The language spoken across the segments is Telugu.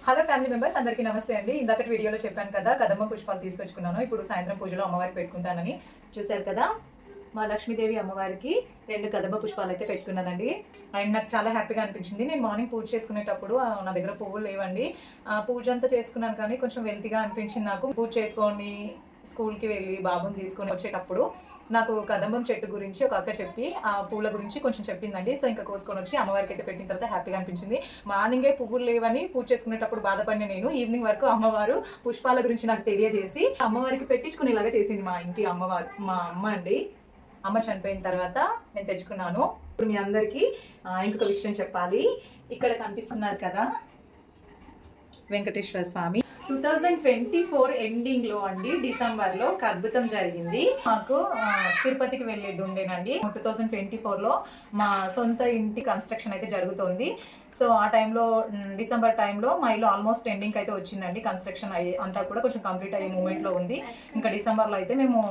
హలో ఫ్యామిలీ మెంబర్స్ అందరికీ నమస్తే అండి. ఇందాకటి వీడియోలో చెప్పాను కదా కదమ్మ పుష్పాలు తీసుకొచ్చుకున్నాను. ఇప్పుడు సాయంత్రం పూజలో అమ్మవారికి పెట్టుకుంటానని చూశారు కదా. మా లక్ష్మీదేవి అమ్మవారికి 2 కదమ్మ పుష్పాలు అయితే పెట్టుకున్నానండి. అండ్ నాకు చాలా హ్యాపీగా అనిపించింది. నేను మార్నింగ్ పూజ చేసుకునేటప్పుడు నా దగ్గర పువ్వులు లేవండి. పూజ అంతా చేసుకున్నాను కానీ కొంచెం వెల్తీగా అనిపించింది నాకు. పూజ చేసుకొని స్కూల్కి వెళ్ళి బాబుని తీసుకొని వచ్చేటప్పుడు నాకు కదంబం చెట్టు గురించి ఒక అక్క చెప్పి ఆ పూల గురించి కొంచెం చెప్పిందండి. సో ఇంకా కోసుకొని వచ్చి అమ్మవారికి అయితే పెట్టిన తర్వాత హ్యాపీగా అనిపించింది. మార్నింగే పువ్వులు లేవని పూజ చేసుకునేటప్పుడు బాధపడిన నేను ఈవినింగ్ వరకు అమ్మవారు పుష్పాల గురించి నాకు తెలియజేసి అమ్మవారికి పెట్టించుకునేలాగా చేసింది మా ఇంటి అమ్మవారు. మా అమ్మ అండి. అమ్మ చనిపోయిన తర్వాత నేను తెచ్చుకున్నాను. ఇప్పుడు మీ అందరికీ ఇంకొక విషయం చెప్పాలి. ఇక్కడ కనిపిస్తున్నారు కదా వెంకటేశ్వర స్వామి. 2024 ఎండింగ్ లో అండి, డిసెంబర్ లో ఒక అద్భుతం జరిగింది. మాకు తిరుపతికి వెళ్ళేది ఉండేనండి. 2024లో మా సొంత ఇంటి కన్స్ట్రక్షన్ అయితే జరుగుతుంది. సో ఆ టైంలో డిసెంబర్ టైంలో మా ఇల్లు ఆల్మోస్ట్ ఎండింగ్ అయితే వచ్చిందండి. కన్స్ట్రక్షన్ అంతా కూడా కొంచెం కంప్లీట్ అయ్యే మూమెంట్లో ఉంది. ఇంకా డిసెంబర్లో అయితే మేము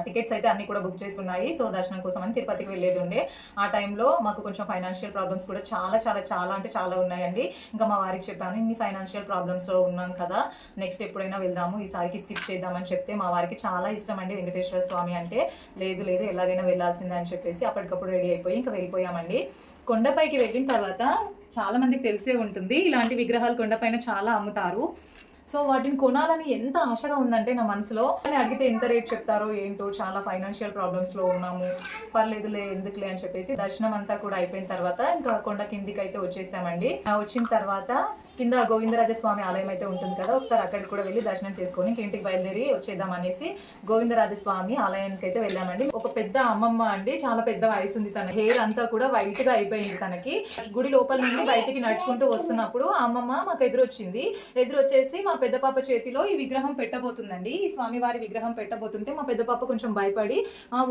టికెట్స్ అయితే అన్నీ కూడా బుక్ చేసి ఉన్నాయి. సో దర్శనం కోసం అని తిరుపతికి వెళ్ళేది ఉండే. ఆ టైంలో మాకు కొంచెం ఫైనాన్షియల్ ప్రాబ్లమ్స్ కూడా చాలా ఉన్నాయండి. ఇంకా మా వారికి చెప్పాను, ఇన్ని ఫైనాన్షియల్ ప్రాబ్లమ్స్లో ఉన్నాం కదా, నెక్స్ట్ ఎప్పుడైనా వెళ్దాము, ఈసారికి స్కిప్ చేద్దామని చెప్తే మా వారికి చాలా ఇష్టం అండి వెంకటేశ్వర స్వామి అంటే. లేదు ఎలాగైనా వెళ్ళాల్సిందే అని చెప్పేసి అప్పటికప్పుడు రెడీ అయిపోయి ఇంకా వెళ్ళిపోయామండి. కొండపైకి వెళ్ళిన తర్వాత చాలా మందికి తెలిసే ఉంటుంది, ఇలాంటి విగ్రహాలు కొండపైన చాలా అమ్ముతారు. సో వాటిని కొనాలని ఎంత ఆశగా ఉందంటే నా మనసులో. అడిగితే ఎంత రేట్ చెప్తారో ఏంటో, చాలా ఫైనాన్షియల్ ప్రాబ్లమ్స్లో ఉన్నాము, పర్లేదులే ఎందుకులే అని చెప్పేసి దర్శనం అంతా కూడా అయిపోయిన తర్వాత ఇంకా కొండ కిందికి అయితే వచ్చేసామండి. వచ్చిన తర్వాత కింద గోవిందరాజస్వామి ఆలయం అయితే ఉంటుంది కదా, ఒకసారి అక్కడికి కూడా వెళ్ళి దర్శనం చేసుకొని ఇంటికి బయలుదేరి వచ్చేద్దాం అనేసి గోవిందరాజస్వామి ఆలయానికి అయితే వెళ్ళామండి. ఒక పెద్ద అమ్మమ్మ అండి, చాలా పెద్ద వయసు ఉంది. తన హెయిర్ అంతా కూడా వైట్ గా అయిపోయింది తనకి. గుడి లోపల నుండి బయటికి నడుచుకుంటూ వస్తున్నప్పుడు ఆ అమ్మమ్మ మాకు ఎదురొచ్చేసి మా పెద్ద పాప చేతిలో ఈ విగ్రహం పెట్టబోతుందండి. ఈ స్వామివారి విగ్రహం పెట్టబోతుంటే మా పెద్ద పాప కొంచెం భయపడి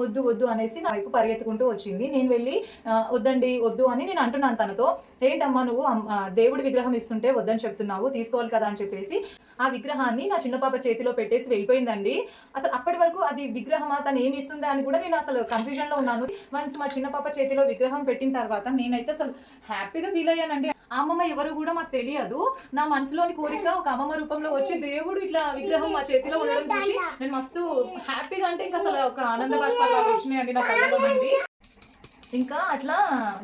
వద్దు అనేసి నా వైపు పరిగెత్తుకుంటూ వచ్చింది. నేను వెళ్ళి వద్దు అని నేను అంటున్నాను తనతో, ఏంటమ్మా నువ్వు దేవుడి విగ్రహం ఇస్తుంటే వద్దని చెప్తున్నావు, తీసుకోవాలి కదా అని చెప్పేసి ఆ విగ్రహాన్ని నా చిన్న పాప చేతిలో పెట్టేసి వెళ్ళిపోయిందండి. అసలు అప్పటి వరకు అది విగ్రహమా, తను ఏమి ఇస్తుందా అని కూడా నేను అసలు కన్ఫ్యూజన్ లో ఉన్నాను. వన్స్ మా చిన్న పాప చేతిలో విగ్రహం పెట్టిన తర్వాత నేనైతే అసలు హ్యాపీగా ఫీల్ అయ్యానండి. ఆ అమ్మమ్మ ఎవరు కూడా మాకు తెలియదు. నా మనసులోని కోరిక ఒక అమ్మమ్మ రూపంలో వచ్చి దేవుడు ఇట్లా విగ్రహం మా చేతిలో ఉండడం చూసి నేను మస్తు హ్యాపీగా, అంటే ఇంకా అసలు ఒక ఆనంద బాష్పాలు వచ్చినాయండి నా కళ్ళలో నుండి. ఇంకా అట్లా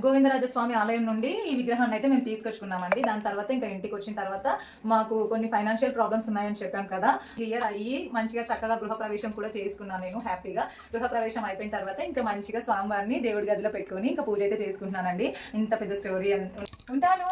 గోవిందరాజస్వామి ఆలయం నుండి ఈ విగ్రహాన్ని అయితే మేము తీసుకొచ్చుకున్నామండి. దాని తర్వాత ఇంకా ఇంటికి వచ్చిన తర్వాత మాకు కొన్ని ఫైనాన్షియల్ ప్రాబ్లమ్స్ ఉన్నాయని చెప్పాం కదా, క్లియర్ అయ్యి మంచిగా చక్కగా గృహప్రవేశం కూడా చేసుకున్నాను నేను హ్యాపీగా. గృహప్రవేశం అయిపోయిన తర్వాత ఇంకా మంచిగా స్వామివారిని దేవుడి గదిలో పెట్టుకొని ఇంకా పూజ అయితే చేసుకుంటున్నానండి. ఇంత పెద్ద స్టోరీ ఉంటాను.